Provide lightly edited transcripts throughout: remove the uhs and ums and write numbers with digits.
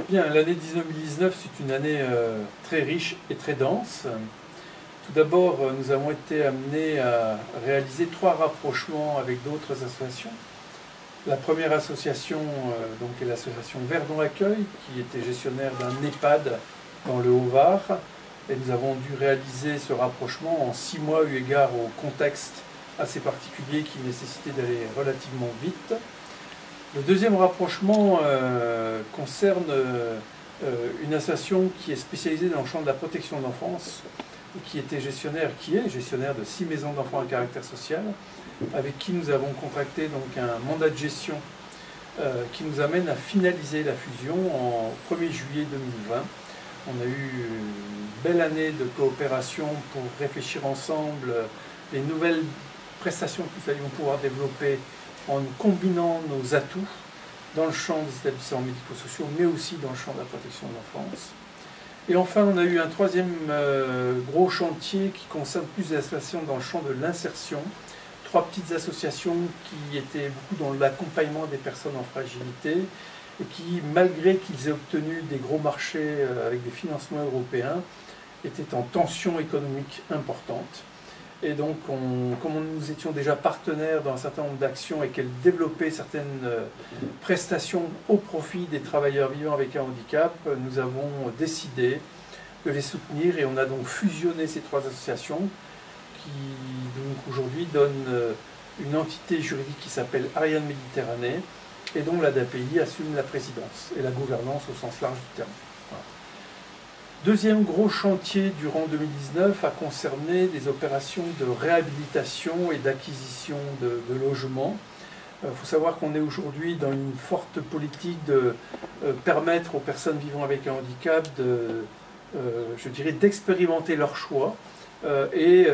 Bien, l'année 2019, c'est une année très riche et très dense. Tout d'abord, nous avons été amenés à réaliser 3 rapprochements avec d'autres associations. La première association donc, est l'association Verdon Accueil, qui était gestionnaire d'un EHPAD dans le Haut-Var. Et nous avons dû réaliser ce rapprochement en 6 mois, eu égard au contexte assez particulier qui nécessitait d'aller relativement vite. Le deuxième rapprochement concerne une association qui est spécialisée dans le champ de la protection de l'enfance et qui est gestionnaire de 6 maisons d'enfants à caractère social, avec qui nous avons contracté donc un mandat de gestion qui nous amène à finaliser la fusion en 1er juillet 2020. On a eu une belle année de coopération pour réfléchir ensemble les nouvelles prestations que nous allions pouvoir développer en combinant nos atouts dans le champ des établissements médico-sociaux, mais aussi dans le champ de la protection de l'enfance. Et enfin, on a eu un troisième gros chantier qui concerne plus les associations dans le champ de l'insertion. 3 petites associations qui étaient beaucoup dans l'accompagnement des personnes en fragilité et qui, malgré qu'ils aient obtenu des gros marchés avec des financements européens, étaient en tension économique importante. Et donc, comme nous étions déjà partenaires dans un certain nombre d'actions et qu'elles développaient certaines prestations au profit des travailleurs vivant avec un handicap, nous avons décidé de les soutenir et on a donc fusionné ces 3 associations qui donc aujourd'hui donnent une entité juridique qui s'appelle Ariane Méditerranée et dont l'ADAPI assume la présidence et la gouvernance au sens large du terme. Voilà. Deuxième gros chantier durant 2019 a concerné des opérations de réhabilitation et d'acquisition de logements. Il faut savoir qu'on est aujourd'hui dans une forte politique de permettre aux personnes vivant avec un handicap d'expérimenter leur choix et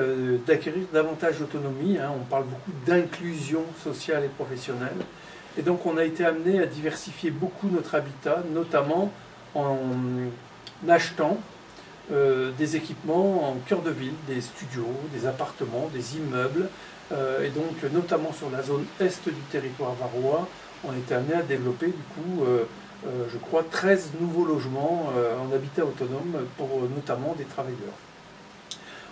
d'acquérir davantage d'autonomie. On parle beaucoup d'inclusion sociale et professionnelle. Et donc on a été amené à diversifier beaucoup notre habitat, notamment en achetant des équipements en cœur de ville, des studios, des appartements, des immeubles, et donc notamment sur la zone est du territoire varois, on a été amené à développer du coup, je crois, 13 nouveaux logements en habitat autonome pour notamment des travailleurs.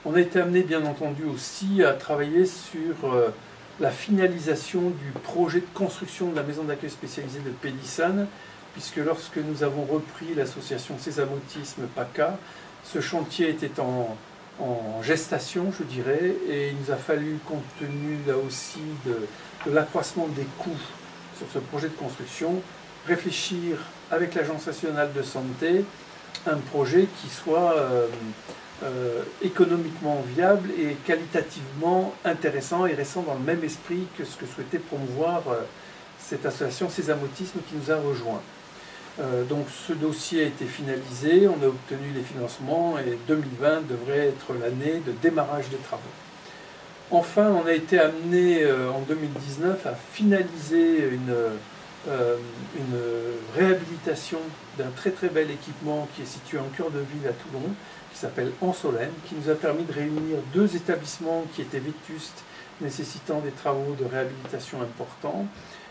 On a été amené bien entendu aussi à travailler sur la finalisation du projet de construction de la maison d'accueil spécialisée de Pélissane, puisque lorsque nous avons repris l'association Sésame Autisme PACA, ce chantier était en gestation, je dirais, et il nous a fallu, compte tenu là aussi de l'accroissement des coûts sur ce projet de construction, réfléchir avec l'Agence nationale de santé un projet qui soit économiquement viable et qualitativement intéressant et restant dans le même esprit que ce que souhaitait promouvoir cette association Sésame Autisme qui nous a rejoints. Donc ce dossier a été finalisé, on a obtenu les financements et 2020 devrait être l'année de démarrage des travaux. Enfin, on a été amené en 2019 à finaliser une réhabilitation d'un très très bel équipement qui est situé en cœur de ville à Toulon, qui s'appelle Ansolène, qui nous a permis de réunir 2 établissements qui étaient vétustes, nécessitant des travaux de réhabilitation importants,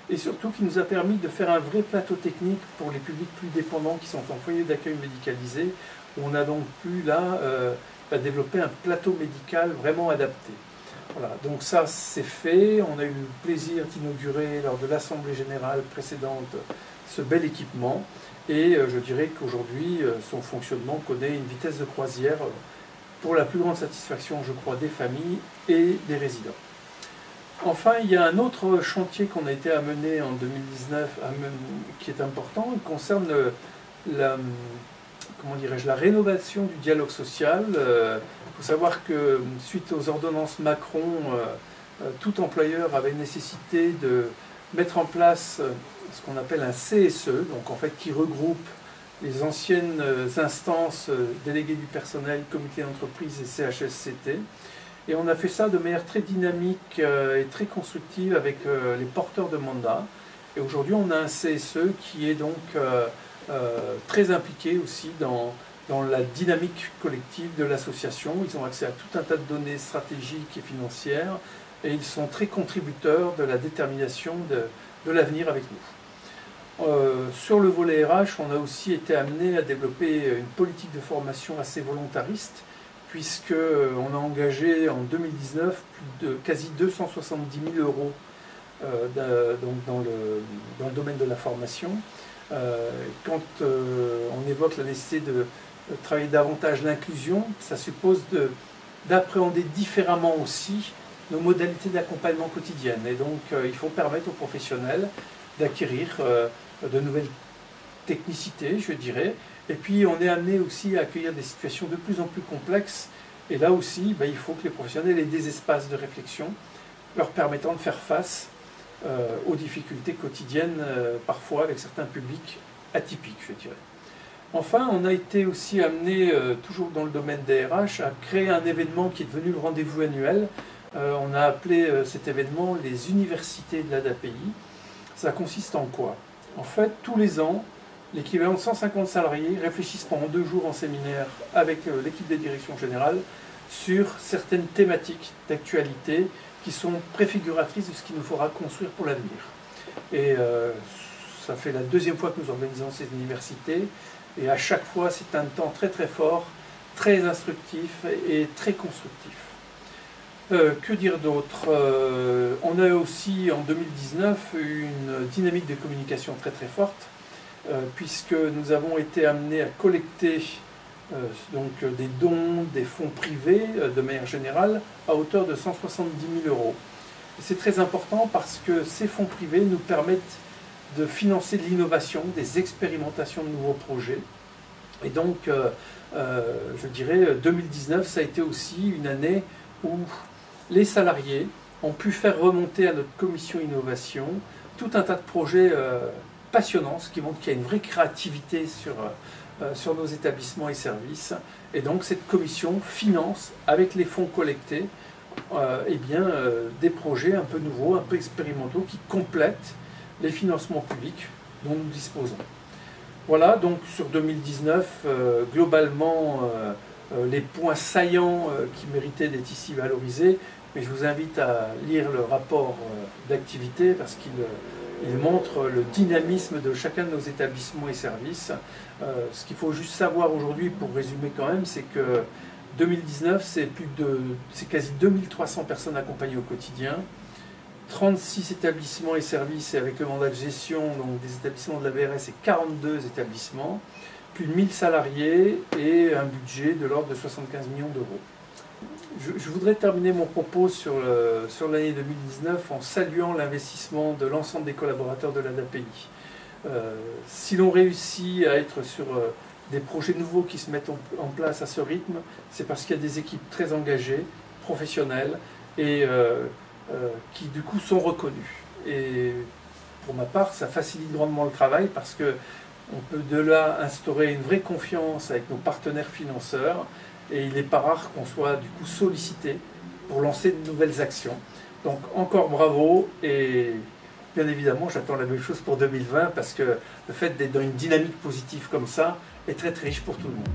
et surtout qui nous a permis de faire un vrai plateau technique pour les publics plus dépendants qui sont en foyer d'accueil médicalisé, où on a donc pu là développer un plateau médical vraiment adapté. Voilà, donc ça c'est fait, on a eu le plaisir d'inaugurer lors de l'Assemblée Générale précédente ce bel équipement, et je dirais qu'aujourd'hui son fonctionnement connaît une vitesse de croisière pour la plus grande satisfaction, je crois, des familles et des résidents. Enfin, il y a un autre chantier qu'on a été amené en 2019 qui est important, il concerne la rénovation du dialogue social. Il faut savoir que suite aux ordonnances Macron, tout employeur avait nécessité de mettre en place ce qu'on appelle un CSE, donc en fait qui regroupe les anciennes instances déléguées du personnel, comité d'entreprise et CHSCT. Et on a fait ça de manière très dynamique et très constructive avec les porteurs de mandat. Et aujourd'hui, on a un CSE qui est donc très impliqué aussi dans la dynamique collective de l'association. Ils ont accès à tout un tas de données stratégiques et financières et ils sont très contributeurs de la détermination de l'avenir avec nous. Sur le volet RH, on a aussi été amené à développer une politique de formation assez volontariste, puisqu'on a engagé en 2019 plus de quasi 270 000 euros donc dans le domaine de la formation. Quand on évoque la nécessité de travailler davantage l'inclusion, ça suppose d'appréhender différemment aussi nos modalités d'accompagnement quotidiennes. Et donc il faut permettre aux professionnels d'acquérir de nouvelles technicités, je dirais. Et puis on est amené aussi à accueillir des situations de plus en plus complexes. Et là aussi, il faut que les professionnels aient des espaces de réflexion leur permettant de faire face aux difficultés quotidiennes, parfois avec certains publics atypiques, je dirais. Enfin, on a été aussi amené, toujours dans le domaine des RH, à créer un événement qui est devenu le rendez-vous annuel. On a appelé cet événement les universités de l'ADAPI. Ça consiste en quoi? En fait, tous les ans, l'équivalent de 150 salariés réfléchissent pendant 2 jours en séminaire avec l'équipe des directions générales sur certaines thématiques d'actualité qui sont préfiguratrices de ce qu'il nous faudra construire pour l'avenir. Et ça fait la 2e fois que nous organisons ces universités, et à chaque fois c'est un temps très très fort, très instructif et très constructif. Que dire d'autre? On a aussi en 2019 une dynamique de communication très très forte, puisque nous avons été amenés à collecter donc des dons, des fonds privés de manière générale, à hauteur de 170 000 euros. C'est très important parce que ces fonds privés nous permettent de financer de l'innovation, des expérimentations de nouveaux projets. Et donc, je dirais, 2019, ça a été aussi une année où les salariés ont pu faire remonter à notre commission innovation tout un tas de projets passionnants, ce qui montre qu'il y a une vraie créativité sur nos établissements et services. Et donc cette commission finance, avec les fonds collectés, des projets un peu nouveaux, un peu expérimentaux, qui complètent les financements publics dont nous disposons. Voilà, donc sur 2019, globalement, les points saillants qui méritaient d'être ici valorisés, mais je vous invite à lire le rapport d'activité parce qu'il montre le dynamisme de chacun de nos établissements et services. Ce qu'il faut juste savoir aujourd'hui, pour résumer quand même, c'est que 2019, c'est quasi 2300 personnes accompagnées au quotidien, 36 établissements et services, et avec le mandat de gestion donc des établissements de la VRS, c'est 42 établissements, plus de 1000 salariés et un budget de l'ordre de 75 millions d'euros. Je voudrais terminer mon propos sur l'année 2019 en saluant l'investissement de l'ensemble des collaborateurs de l'ADAPI. Si l'on réussit à être sur des projets nouveaux qui se mettent en place à ce rythme, c'est parce qu'il y a des équipes très engagées, professionnelles et qui du coup sont reconnues. Et pour ma part, ça facilite grandement le travail parce qu'on peut de là instaurer une vraie confiance avec nos partenaires financeurs. Et il n'est pas rare qu'on soit du coup sollicité pour lancer de nouvelles actions. Donc encore bravo, et bien évidemment j'attends la même chose pour 2020 parce que le fait d'être dans une dynamique positive comme ça est très très riche pour tout le monde.